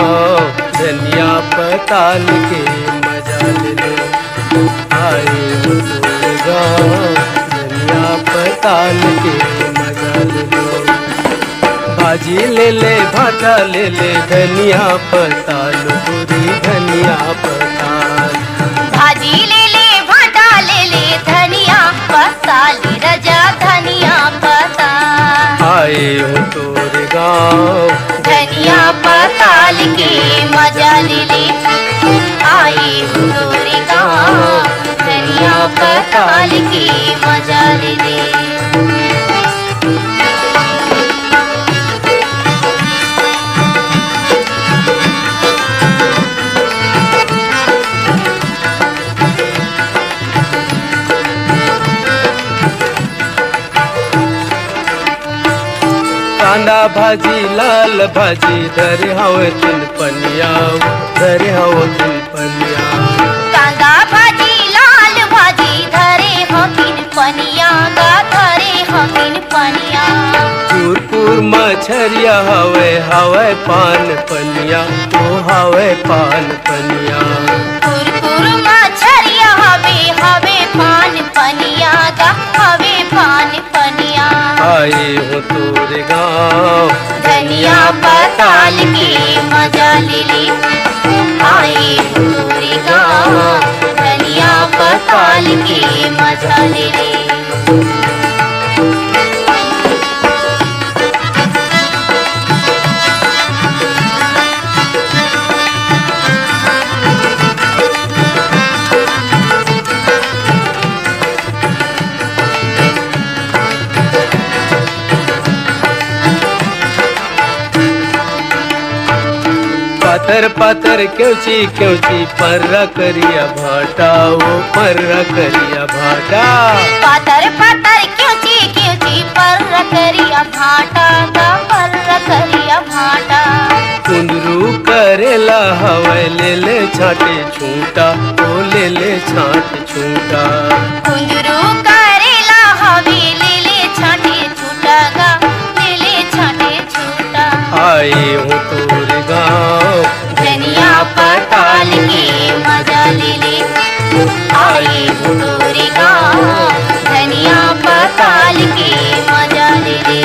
गाँव धनिया पताल के मजा ले ले। आए हो तोरे गाँव धनिया पताल के मजा ले ले। भाजी ले ले भाटा ले ले धनिया पताल पूरी धनिया पताल। भाजी ले ले भाटा ले ले धनिया पताल रजा धनिया पताल। आए हो तोरे गाँव धनिया पताल के मजा ले ले। आए हो तोरे गाँव धनिया पताल के मजा ले ले। कांदा भाजी लाल भाजी धरे हवे तिन पनिया धरे हवे तिन पनिया। कांदा भाजी लाल भाजी धरे हकिन पनिया गा धरे हकिन पनिया। पुरपुर मछरिया हवे हवे पान पनिया ओ हवे पान पनिया। कुरकुर मछरिया हवे हवे पान पनिया गा हवे पान पनिया। आए हो तोरे गाँव धनिया पताल के मजा ले ले। आए हो तोरे गाँव धनिया पताल के मजा ले ले। पातर पातर क्योंची पर्रा करिया भाटा वो पर्रा करिया भाटा। पातर पातर क्योंची पर्रा करिया भाटा गा पर्रा करिया भाटा। कुंदरू करेला हवे ले ले छाटे छूटा ओ ले ले छाट छूटा। कुंदरू करेला हवे ले ले छाटे छूटा गा ले ले छाटे छूटा। आए हो तोरे गाँव धनिया पताल के मजा ले ले। आए हो तोरे गाँव धनिया पताल के मजा ले ले।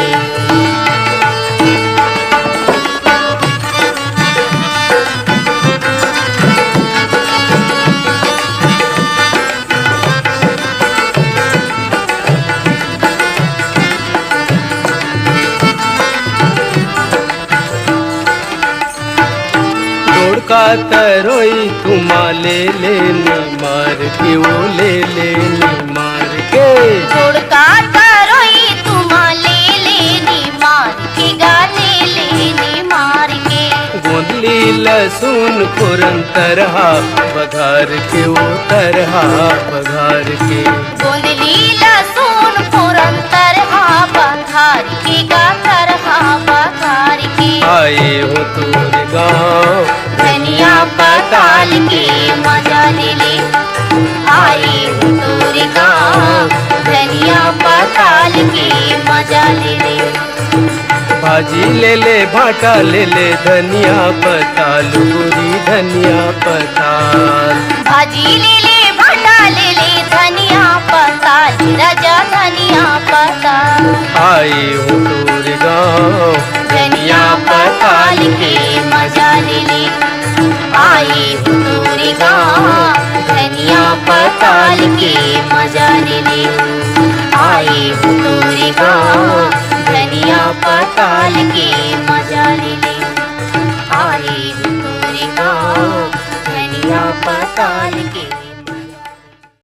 का तरोई तुमा ले लेनी मार के वो ले लेनी मार के। छोड़का तरोई तुमा ले लेनी मार के गा ले लेनी मार के। गोंदली लहसुन पुरन तरहा बघार के वो तरहा बघार के। गोंदली लहसुन पुरन तरहा बघार के गा तरहा बघार के। आए हो तोरे गाँव धनिया पताल के मजा ले ले। आए हो तोरे गाँव धनिया पताल के मजा ले ले। भाजी ले ले भाटा ले ले धनिया पताल पूरी धनिया पताल। भाजी ले ले भाटा ले ले धनिया पताल राजा धनिया पताल। आए हो तोरे गाँव धनिया पताल के मजा ले ले। आए हो तोरे गाँव धनिया पताल के मजा ले ले। आए हो तोरे गाँव धनिया पताल के